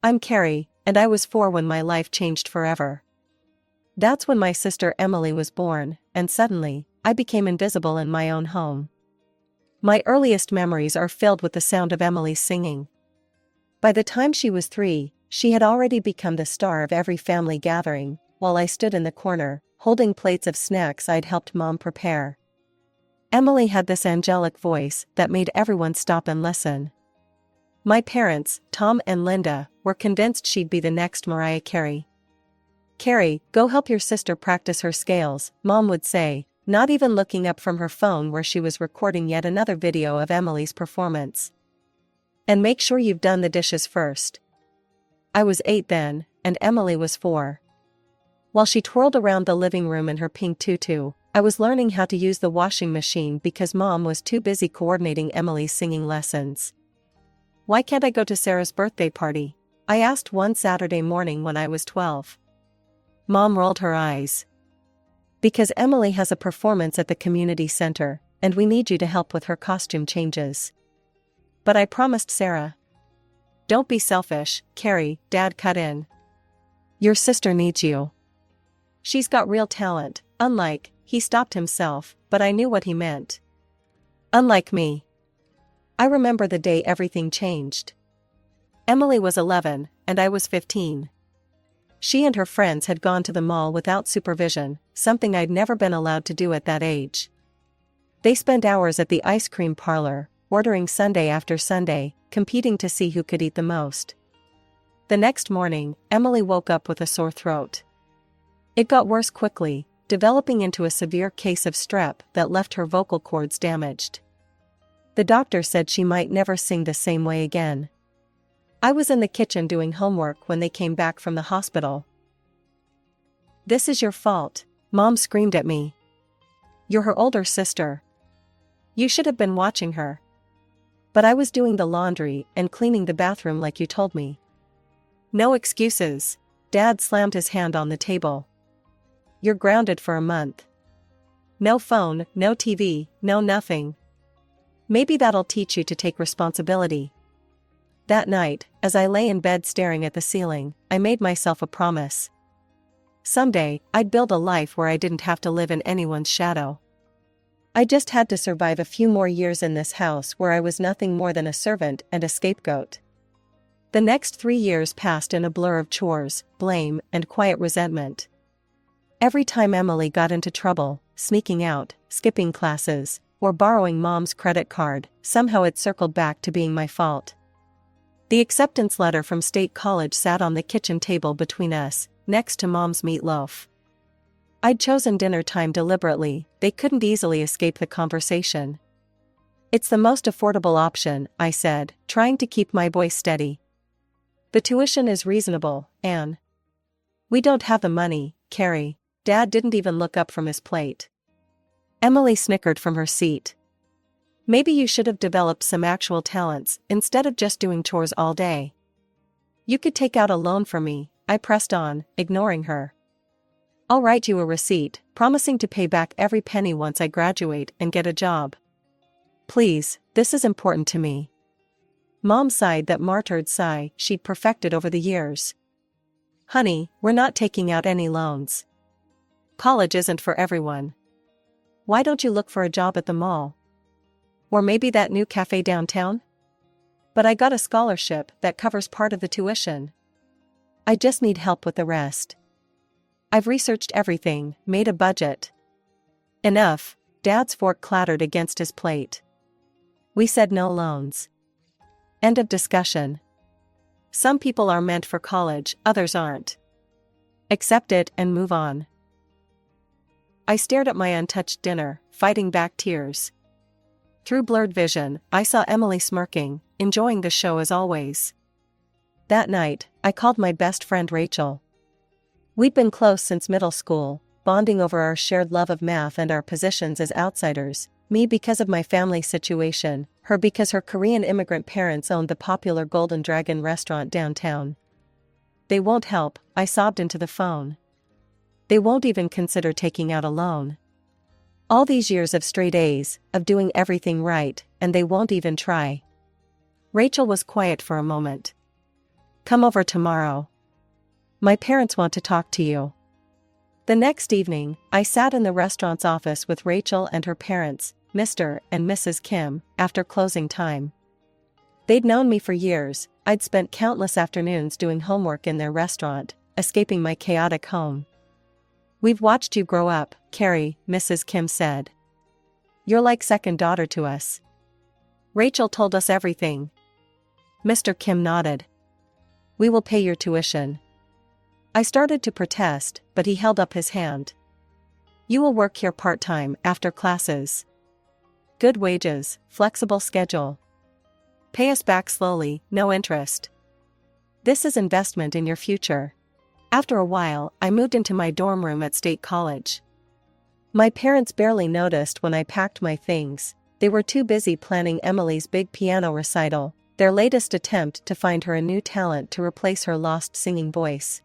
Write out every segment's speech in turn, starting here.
I'm Carrie, and I was 4 when my life changed forever. That's when my sister Emily was born, and suddenly, I became invisible in my own home. My earliest memories are filled with the sound of Emily singing. By the time she was 3, she had already become the star of every family gathering, while I stood in the corner, holding plates of snacks I'd helped Mom prepare. Emily had this angelic voice that made everyone stop and listen. My parents, Tom and Linda, were convinced she'd be the next Mariah Carey. "Carrie, go help your sister practice her scales," Mom would say, not even looking up from her phone where she was recording yet another video of Emily's performance. "And make sure you've done the dishes first." I was 8 then, and Emily was 4. While she twirled around the living room in her pink tutu, I was learning how to use the washing machine because Mom was too busy coordinating Emily's singing lessons. "Why can't I go to Sarah's birthday party?" I asked one Saturday morning when I was 12. Mom rolled her eyes. "Because Emily has a performance at the community center, and we need you to help with her costume changes." "But I promised Sarah." "Don't be selfish, Carrie," Dad cut in. "Your sister needs you. She's got real talent, unlike," he stopped himself, but I knew what he meant. "Unlike me." I remember the day everything changed. Emily was 11, and I was 15. She and her friends had gone to the mall without supervision, something I'd never been allowed to do at that age. They spent hours at the ice cream parlor, ordering sundae after sundae, competing to see who could eat the most. The next morning, Emily woke up with a sore throat. It got worse quickly, developing into a severe case of strep that left her vocal cords damaged. The doctor said she might never sing the same way again. I was in the kitchen doing homework when they came back from the hospital. "This is your fault," Mom screamed at me. "You're her older sister. You should have been watching her." "But I was doing the laundry and cleaning the bathroom like you told me." "No excuses." Dad slammed his hand on the table. "You're grounded for a month. No phone, no TV, no nothing. Maybe that'll teach you to take responsibility." That night, as I lay in bed staring at the ceiling, I made myself a promise. Someday, I'd build a life where I didn't have to live in anyone's shadow. I just had to survive a few more years in this house where I was nothing more than a servant and a scapegoat. The next 3 years passed in a blur of chores, blame, and quiet resentment. Every time Emily got into trouble, sneaking out, skipping classes, or borrowing Mom's credit card, somehow it circled back to being my fault. The acceptance letter from State College sat on the kitchen table between us, next to Mom's meatloaf. I'd chosen dinner time deliberately, they couldn't easily escape the conversation. "It's the most affordable option," I said, trying to keep my voice steady. "The tuition is reasonable, Anne." "We don't have the money, Carrie." Dad didn't even look up from his plate. Emily snickered from her seat. "Maybe you should have developed some actual talents, instead of just doing chores all day." "You could take out a loan for me," I pressed on, ignoring her. "I'll write you a receipt, promising to pay back every penny once I graduate and get a job. Please, this is important to me." Mom sighed that martyred sigh she'd perfected over the years. "Honey, we're not taking out any loans. College isn't for everyone. Why don't you look for a job at the mall? Or maybe that new cafe downtown? But I got a scholarship that covers part of the tuition. I just need help with the rest. I've researched everything, made a budget." "Enough." Dad's fork clattered against his plate. "We said no loans. End of discussion. Some people are meant for college, others aren't. Accept it and move on." I stared at my untouched dinner, fighting back tears. Through blurred vision, I saw Emily smirking, enjoying the show as always. That night, I called my best friend Rachel. We'd been close since middle school, bonding over our shared love of math and our positions as outsiders, me because of my family situation, her because her Korean immigrant parents owned the popular Golden Dragon restaurant downtown. "They won't help," I sobbed into the phone. "They won't even consider taking out a loan. All these years of straight A's, of doing everything right, and they won't even try." Rachel was quiet for a moment. Come over tomorrow. My parents want to talk to you. The next evening, I sat in the restaurant's office with Rachel and her parents, Mr. and Mrs. Kim, after closing time. They'd known me for years. I'd spent countless afternoons doing homework in their restaurant, escaping my chaotic home. We've watched you grow up, Carrie, Mrs. Kim said. You're like second daughter to us. Rachel told us everything. Mr. Kim nodded. We will pay your tuition. I started to protest, but he held up his hand. You will work here part-time after classes. Good wages, flexible schedule. Pay us back slowly, no interest. This is investment in your future. After a while, I moved into my dorm room at State College. My parents barely noticed when I packed my things. They were too busy planning Emily's big piano recital, their latest attempt to find her a new talent to replace her lost singing voice.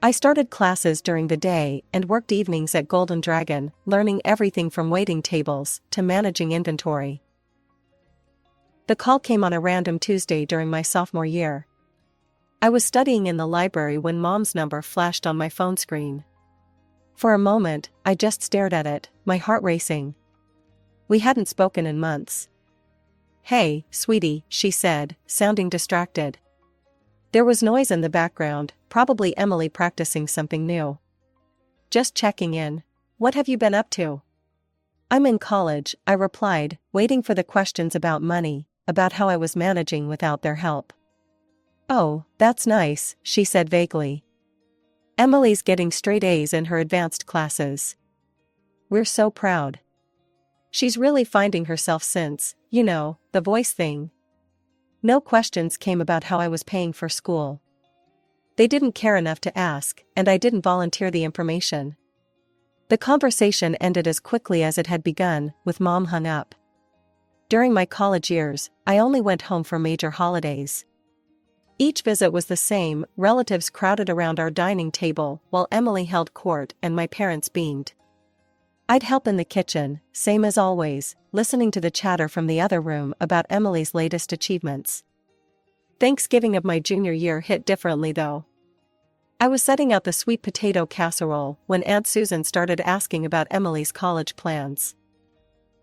I started classes during the day and worked evenings at Golden Dragon, learning everything from waiting tables to managing inventory. The call came on a random Tuesday during my sophomore year. I was studying in the library when Mom's number flashed on my phone screen. For a moment, I just stared at it, my heart racing. We hadn't spoken in months. Hey, sweetie, she said, sounding distracted. There was noise in the background, probably Emily practicing something new. Just checking in. What have you been up to? I'm in college, I replied, waiting for the questions about money, about how I was managing without their help. Oh, that's nice, she said vaguely. Emily's getting straight A's in her advanced classes. We're so proud. She's really finding herself since, the voice thing. No questions came about how I was paying for school. They didn't care enough to ask, and I didn't volunteer the information. The conversation ended as quickly as it had begun, with Mom hung up. During my college years, I only went home for major holidays. Each visit was the same, relatives crowded around our dining table while Emily held court and my parents beamed. I'd help in the kitchen, same as always, listening to the chatter from the other room about Emily's latest achievements. Thanksgiving of my junior year hit differently though. I was setting out the sweet potato casserole when Aunt Susan started asking about Emily's college plans.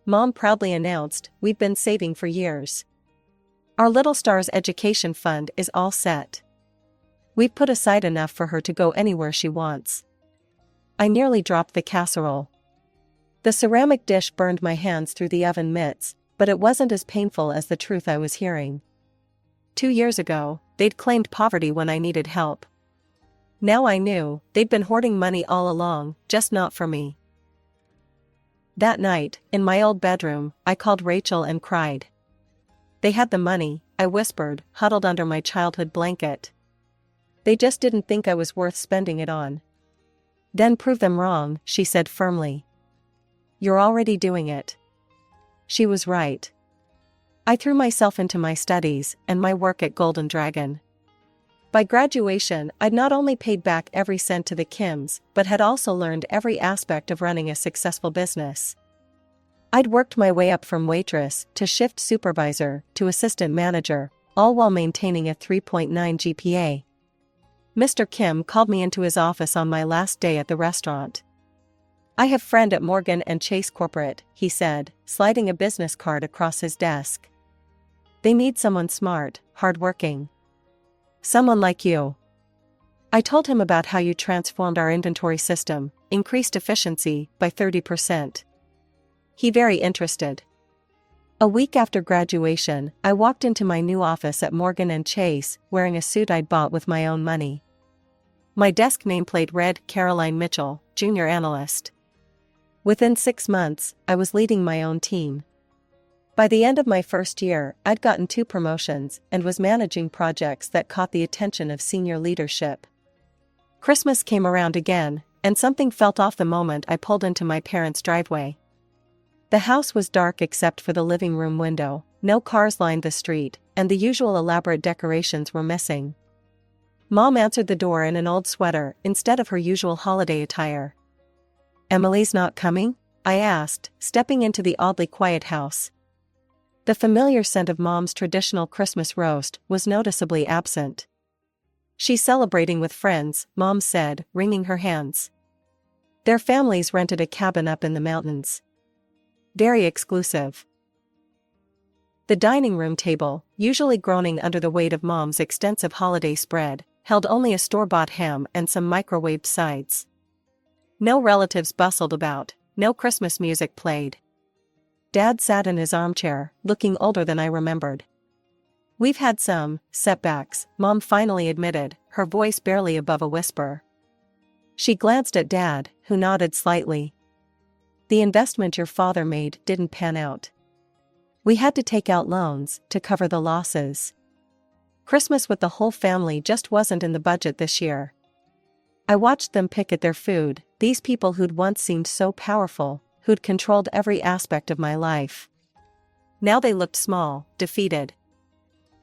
Mom proudly announced, we've been saving for years. Our little star's education fund is all set. We've put aside enough for her to go anywhere she wants. I nearly dropped the casserole. The ceramic dish burned my hands through the oven mitts, but it wasn't as painful as the truth I was hearing. 2 years ago, they'd claimed poverty when I needed help. Now I knew, they'd been hoarding money all along, just not for me. That night, in my old bedroom, I called Rachel and cried. They had the money, I whispered, huddled under my childhood blanket. They just didn't think I was worth spending it on. Then prove them wrong, she said firmly. You're already doing it. She was right. I threw myself into my studies and my work at Golden Dragon. By graduation, I'd not only paid back every cent to the Kims, but had also learned every aspect of running a successful business. I'd worked my way up from waitress to shift supervisor to assistant manager, all while maintaining a 3.9 GPA. Mr. Kim called me into his office on my last day at the restaurant. I have friend at Morgan & Chase Corporate, he said, sliding a business card across his desk. They need someone smart, hardworking. Someone like you. I told him about how you transformed our inventory system, increased efficiency by 30%. He very interested. A week after graduation, I walked into my new office at Morgan & Chase, wearing a suit I'd bought with my own money. My desk nameplate read Caroline Mitchell, Junior Analyst. Within 6 months, I was leading my own team. By the end of my first year, I'd gotten 2 promotions and was managing projects that caught the attention of senior leadership. Christmas came around again, and something felt off the moment I pulled into my parents' driveway. The house was dark except for the living room window, no cars lined the street, and the usual elaborate decorations were missing. Mom answered the door in an old sweater instead of her usual holiday attire. Emily's not coming? I asked, stepping into the oddly quiet house. The familiar scent of Mom's traditional Christmas roast was noticeably absent. She's celebrating with friends, Mom said, wringing her hands. Their families rented a cabin up in the mountains. Very exclusive. The dining room table, usually groaning under the weight of Mom's extensive holiday spread, held only a store-bought ham and some microwaved sides. No relatives bustled about, no Christmas music played. Dad sat in his armchair, looking older than I remembered. We've had some setbacks, Mom finally admitted, her voice barely above a whisper. She glanced at Dad, who nodded slightly. The investment your father made didn't pan out. We had to take out loans to cover the losses. Christmas with the whole family just wasn't in the budget this year. I watched them pick at their food, these people who'd once seemed so powerful, who'd controlled every aspect of my life. Now they looked small, defeated.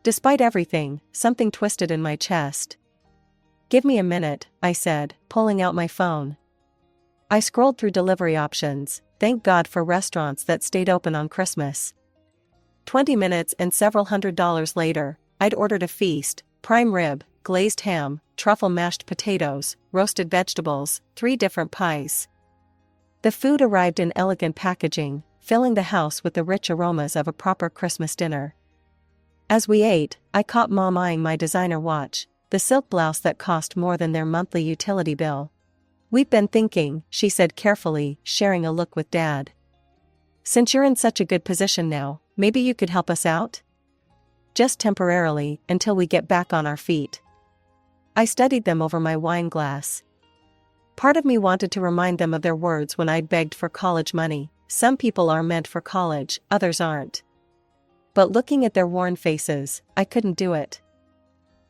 Despite everything, something twisted in my chest. Give me a minute, I said, pulling out my phone. I scrolled through delivery options, thank God for restaurants that stayed open on Christmas. 20 minutes and several $100s later, I'd ordered a feast: prime rib, glazed ham, truffle mashed potatoes, roasted vegetables, 3 different pies. The food arrived in elegant packaging, filling the house with the rich aromas of a proper Christmas dinner. As we ate, I caught Mom eyeing my designer watch, the silk blouse that cost more than their monthly utility bill. We've been thinking, she said carefully, sharing a look with Dad. Since you're in such a good position now, maybe you could help us out? Just temporarily, until we get back on our feet. I studied them over my wine glass. Part of me wanted to remind them of their words when I'd begged for college money. Some people are meant for college, others aren't. But looking at their worn faces, I couldn't do it.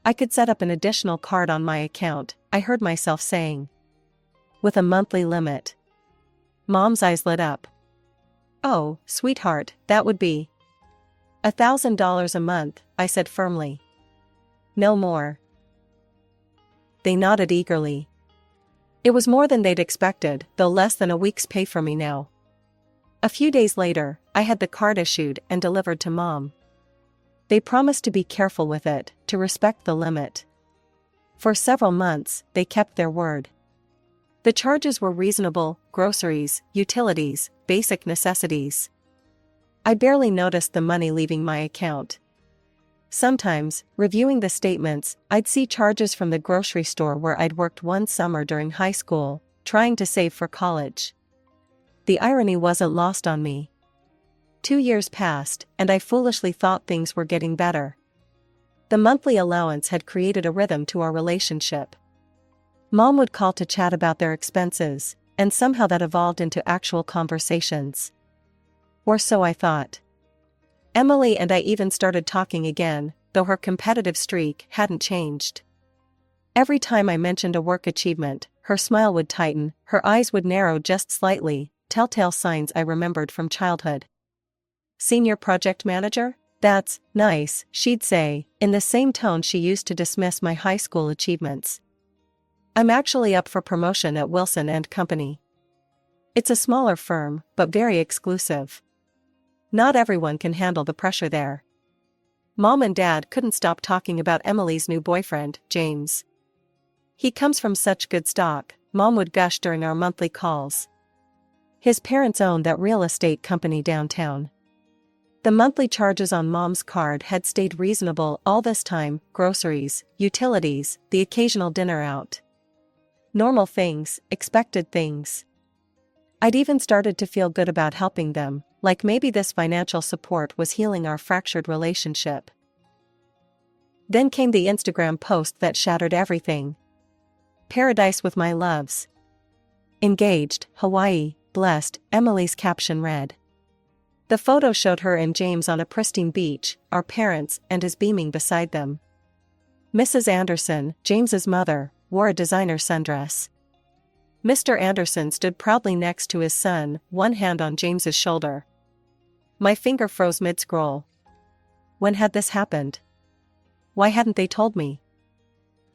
I could set up an additional card on my account, I heard myself saying. With a monthly limit. Mom's eyes lit up. Oh, sweetheart, that would be $1,000 a month, I said firmly. No more. They nodded eagerly. It was more than they'd expected, though less than a week's pay for me now. A few days later, I had the card issued and delivered to Mom. They promised to be careful with it, to respect the limit. For several months, they kept their word. The charges were reasonable: groceries, utilities, basic necessities. I barely noticed the money leaving my account. Sometimes, reviewing the statements, I'd see charges from the grocery store where I'd worked one summer during high school, trying to save for college. The irony wasn't lost on me. 2 years passed, and I foolishly thought things were getting better. The monthly allowance had created a rhythm to our relationship. Mom would call to chat about their expenses, and somehow that evolved into actual conversations. Or so I thought. Emily and I even started talking again, though her competitive streak hadn't changed. Every time I mentioned a work achievement, her smile would tighten, her eyes would narrow just slightly, telltale signs I remembered from childhood. Senior project manager? That's nice, she'd say, in the same tone she used to dismiss my high school achievements. I'm actually up for promotion at Wilson & Company. It's a smaller firm, but very exclusive. Not everyone can handle the pressure there. Mom and Dad couldn't stop talking about Emily's new boyfriend, James. He comes from such good stock, Mom would gush during our monthly calls. His parents owned that real estate company downtown. The monthly charges on Mom's card had stayed reasonable all this time: groceries, utilities, the occasional dinner out. Normal things, expected things. I'd even started to feel good about helping them, like maybe this financial support was healing our fractured relationship. Then came the Instagram post that shattered everything. Paradise with my loves. Engaged, Hawaii, blessed, Emily's caption read. The photo showed her and James on a pristine beach, our parents and his beaming beside them. Mrs. Anderson, James's mother, wore a designer sundress. Mr. Anderson stood proudly next to his son, one hand on James's shoulder. My finger froze mid-scroll. When had this happened? Why hadn't they told me?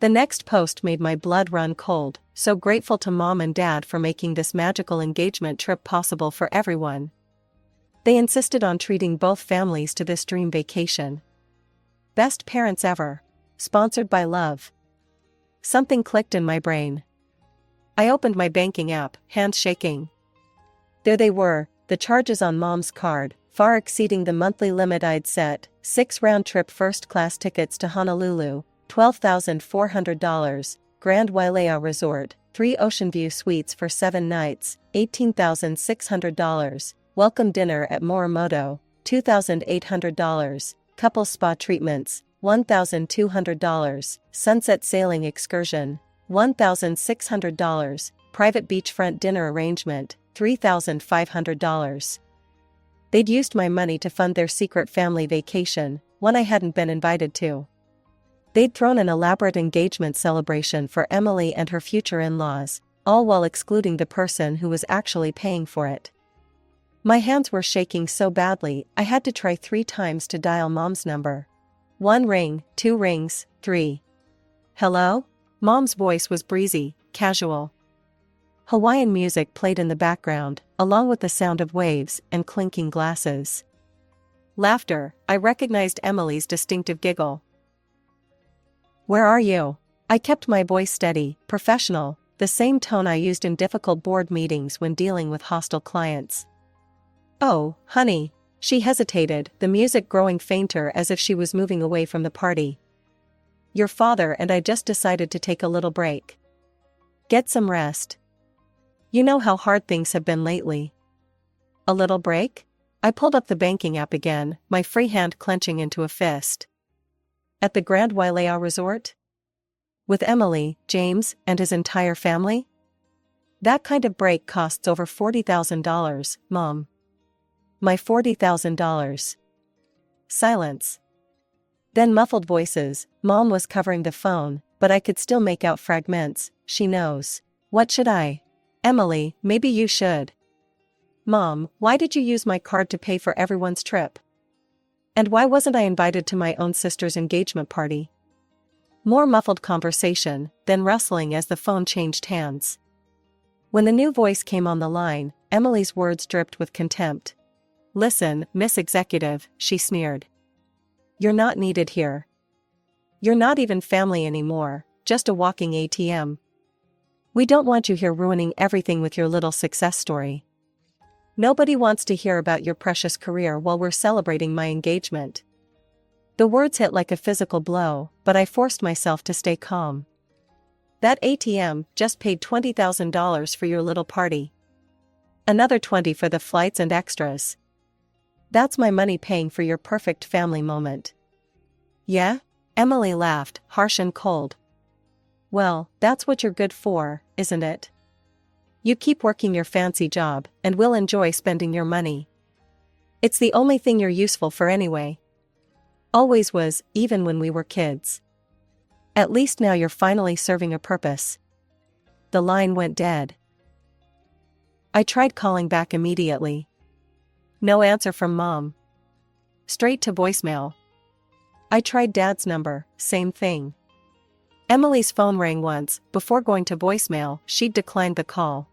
The next post made my blood run cold, so grateful to Mom and Dad for making this magical engagement trip possible for everyone. They insisted on treating both families to this dream vacation. Best parents ever. Sponsored by Love. Something clicked in my brain. I opened my banking app, hands shaking. There they were, the charges on Mom's card, far exceeding the monthly limit I'd set: 6 round-trip first-class tickets to Honolulu, $12,400, Grand Wailea Resort, 3 Ocean View suites for 7 nights, $18,600, welcome dinner at Morimoto, $2,800, couple spa treatments, $1,200, sunset sailing excursion, $1,600, private beachfront dinner arrangement, $3,500. They'd used my money to fund their secret family vacation, one I hadn't been invited to. They'd thrown an elaborate engagement celebration for Emily and her future in-laws, all while excluding the person who was actually paying for it. My hands were shaking so badly I had to try 3 times to dial Mom's number. 1 ring, 2 rings, 3. Hello? Mom's voice was breezy, casual. Hawaiian music played in the background, along with the sound of waves and clinking glasses. Laughter. I recognized Emily's distinctive giggle. "Where are you?" I kept my voice steady, professional, the same tone I used in difficult board meetings when dealing with hostile clients. "Oh, honey." She hesitated, the music growing fainter as if she was moving away from the party. "Your father and I just decided to take a little break. Get some rest. You know how hard things have been lately." "A little break?" I pulled up the banking app again, my free hand clenching into a fist. "At the Grand Wailea Resort? With Emily, James, and his entire family? That kind of break costs over $40,000, Mom." "My $40,000. Silence. Then muffled voices. Mom was covering the phone, but I could still make out fragments. "She knows. What should I? Emily, maybe you should. Mom, why did you use my card to pay for everyone's trip? And why wasn't I invited to my own sister's engagement party?" More muffled conversation, then rustling as the phone changed hands. When the new voice came on the line, Emily's words dripped with contempt. "Listen, Miss Executive," she sneered. "You're not needed here. You're not even family anymore, just a walking ATM. We don't want you here ruining everything with your little success story. Nobody wants to hear about your precious career while we're celebrating my engagement." The words hit like a physical blow, but I forced myself to stay calm. "That ATM just paid $20,000 for your little party. Another 20 for the flights and extras. That's my money paying for your perfect family moment." "Yeah?" Emily laughed, harsh and cold. "Well, that's what you're good for, isn't it? You keep working your fancy job, and we'll enjoy spending your money. It's the only thing you're useful for anyway. Always was, even when we were kids. At least now you're finally serving a purpose." The line went dead. I tried calling back immediately. No answer from Mom. Straight to voicemail. I tried Dad's number, same thing. Emily's phone rang once. Before going to voicemail, she'd declined the call.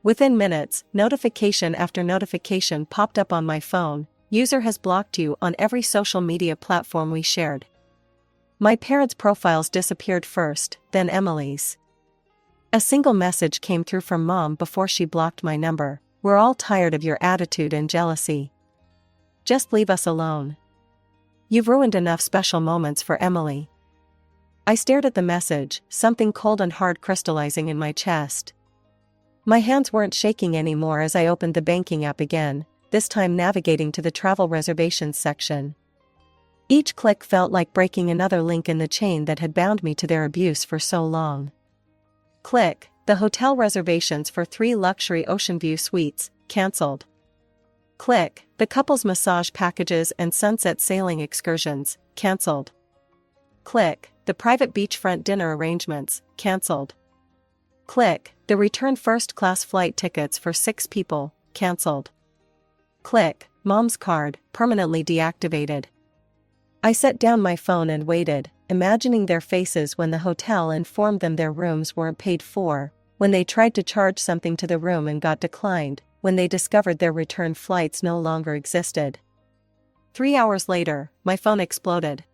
Within minutes, notification after notification popped up on my phone. "User has blocked you on every social media platform we shared." My parents' profiles disappeared first, then Emily's. A single message came through from Mom before she blocked my number. "We're all tired of your attitude and jealousy. Just leave us alone. You've ruined enough special moments for Emily." I stared at the message, something cold and hard crystallizing in my chest. My hands weren't shaking anymore as I opened the banking app again, this time navigating to the travel reservations section. Each click felt like breaking another link in the chain that had bound me to their abuse for so long. Click, the hotel reservations for 3 luxury Ocean View suites, cancelled. Click, the couple's massage packages and sunset sailing excursions, cancelled. Click, the private beachfront dinner arrangements, cancelled. Click, the return first-class flight tickets for 6 people, cancelled. Click, Mom's card, permanently deactivated. I set down my phone and waited, imagining their faces when the hotel informed them their rooms weren't paid for, when they tried to charge something to the room and got declined, when they discovered their return flights no longer existed. 3 hours later, my phone exploded.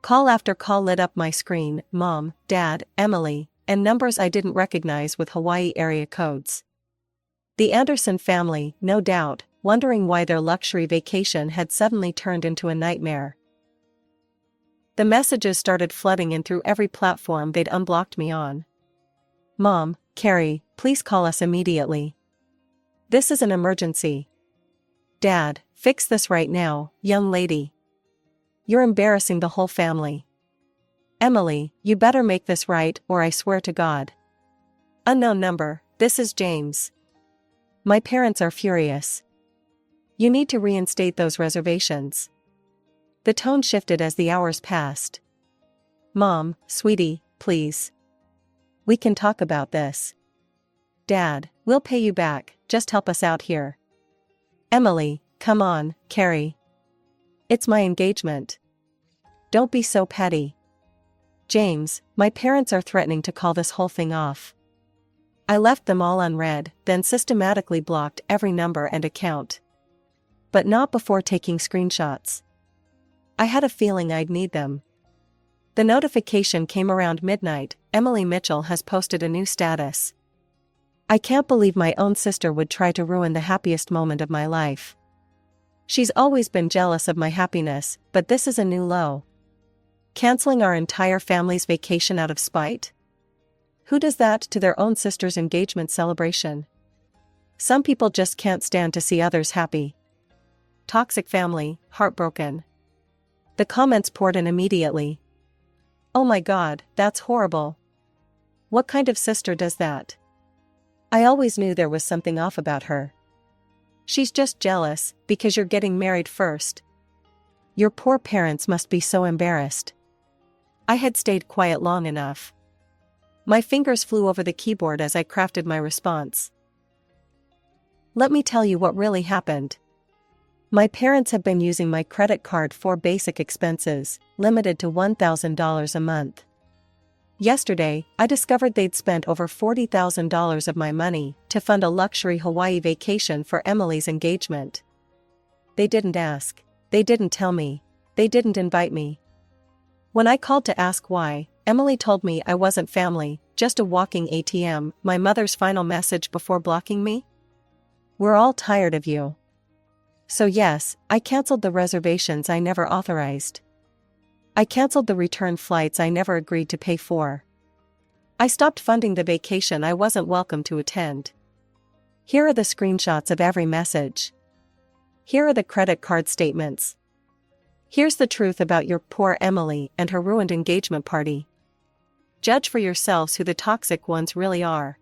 Call after call lit up my screen: Mom, Dad, Emily, and numbers I didn't recognize with Hawaii area codes. The Anderson family, no doubt, wondering why their luxury vacation had suddenly turned into a nightmare. The messages started flooding in through every platform they'd unblocked me on. Mom, Carrie, please call us immediately. This is an emergency. Dad, fix this right now, young lady. You're embarrassing the whole family. Emily, you better make this right or I swear to God. Unknown number, this is James. My parents are furious. You need to reinstate those reservations. The tone shifted as the hours passed. Mom, sweetie, please. We can talk about this. Dad, we'll pay you back, just help us out here. Emily, come on, Carrie. It's my engagement. Don't be so petty. James, my parents are threatening to call this whole thing off. I left them all unread, then systematically blocked every number and account. But not before taking screenshots. I had a feeling I'd need them. The notification came around midnight: Emily Mitchell has posted a new status. I can't believe my own sister would try to ruin the happiest moment of my life. She's always been jealous of my happiness, but this is a new low. Canceling our entire family's vacation out of spite? Who does that to their own sister's engagement celebration? Some people just can't stand to see others happy. Toxic family, heartbroken. The comments poured in immediately. Oh my God, that's horrible. What kind of sister does that? I always knew there was something off about her. She's just jealous because you're getting married first. Your poor parents must be so embarrassed. I had stayed quiet long enough. My fingers flew over the keyboard as I crafted my response. Let me tell you what really happened. My parents have been using my credit card for basic expenses, limited to $1,000 a month. Yesterday, I discovered they'd spent over $40,000 of my money to fund a luxury Hawaii vacation for Emily's engagement. They didn't ask. They didn't tell me. They didn't invite me. When I called to ask why, Emily told me I wasn't family, just a walking ATM, my mother's final message before blocking me. We're all tired of you. So yes, I canceled the reservations I never authorized. I canceled the return flights I never agreed to pay for. I stopped funding the vacation I wasn't welcome to attend. Here are the screenshots of every message. Here are the credit card statements. Here's the truth about your poor Emily and her ruined engagement party. Judge for yourselves who the toxic ones really are.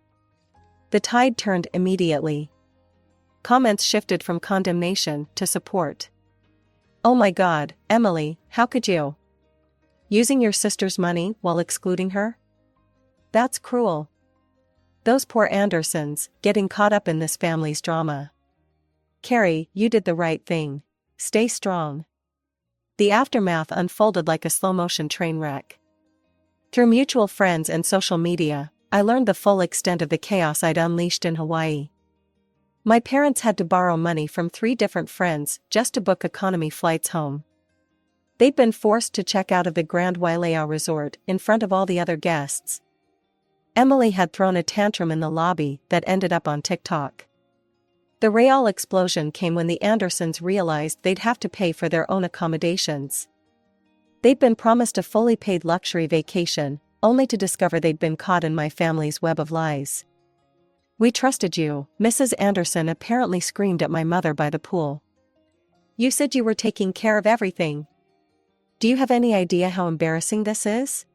The tide turned immediately. Comments shifted from condemnation to support. Oh my God, Emily, how could you? Using your sister's money while excluding her? That's cruel. Those poor Andersons, getting caught up in this family's drama. Carrie, you did the right thing. Stay strong. The aftermath unfolded like a slow-motion train wreck. Through mutual friends and social media, I learned the full extent of the chaos I'd unleashed in Hawaii. My parents had to borrow money from 3 different friends just to book economy flights home. They'd been forced to check out of the Grand Wailea Resort in front of all the other guests. Emily had thrown a tantrum in the lobby that ended up on TikTok. The real explosion came when the Andersons realized they'd have to pay for their own accommodations. They'd been promised a fully paid luxury vacation, only to discover they'd been caught in my family's web of lies. We trusted you, Mrs. Anderson apparently screamed at my mother by the pool. You said you were taking care of everything. Do you have any idea how embarrassing this is?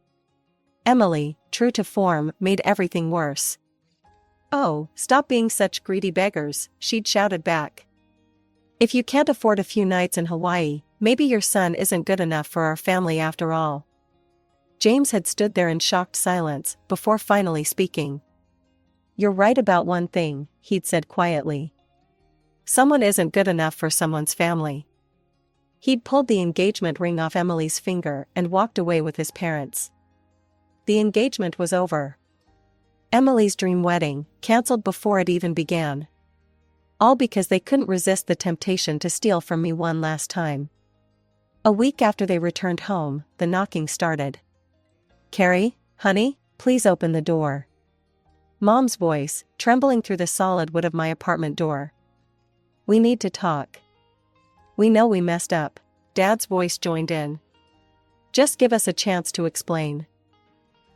Emily, true to form, made everything worse. Oh, stop being such greedy beggars, she'd shouted back. If you can't afford a few nights in Hawaii, maybe your son isn't good enough for our family after all. James had stood there in shocked silence before finally speaking. You're right about one thing, he'd said quietly. Someone isn't good enough for someone's family. He'd pulled the engagement ring off Emily's finger and walked away with his parents. The engagement was over. Emily's dream wedding, cancelled before it even began. All because they couldn't resist the temptation to steal from me one last time. A week after they returned home, the knocking started. "Carrie, honey, please open the door." Mom's voice, trembling through the solid wood of my apartment door. "We need to talk." "We know we messed up." Dad's voice joined in. "Just give us a chance to explain."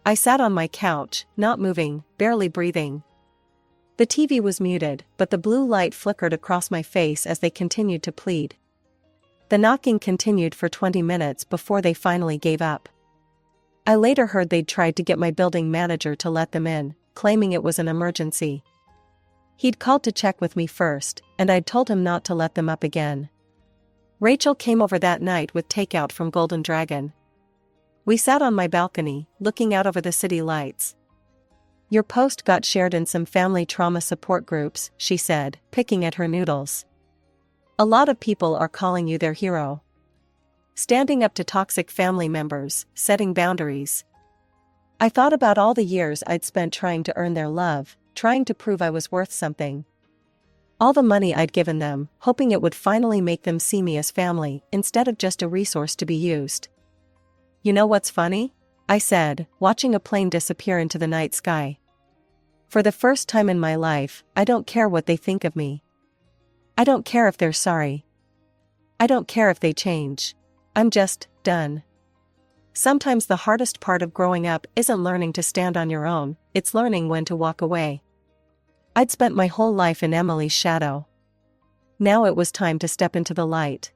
I sat on my couch, not moving, barely breathing. The TV was muted, but the blue light flickered across my face as they continued to plead. The knocking continued for 20 minutes before they finally gave up. I later heard they'd tried to get my building manager to let them in, claiming it was an emergency. He'd called to check with me first, and I'd told him not to let them up again. Rachel came over that night with takeout from Golden Dragon. We sat on my balcony, looking out over the city lights. "Your post got shared in some family trauma support groups," she said, picking at her noodles. "A lot of people are calling you their hero. Standing up to toxic family members, setting boundaries." I thought about all the years I'd spent trying to earn their love, trying to prove I was worth something. All the money I'd given them, hoping it would finally make them see me as family, instead of just a resource to be used. "You know what's funny?" I said, watching a plane disappear into the night sky. "For the first time in my life, I don't care what they think of me. I don't care if they're sorry. I don't care if they change. I'm just done." Sometimes the hardest part of growing up isn't learning to stand on your own, it's learning when to walk away. I'd spent my whole life in Emily's shadow. Now it was time to step into the light.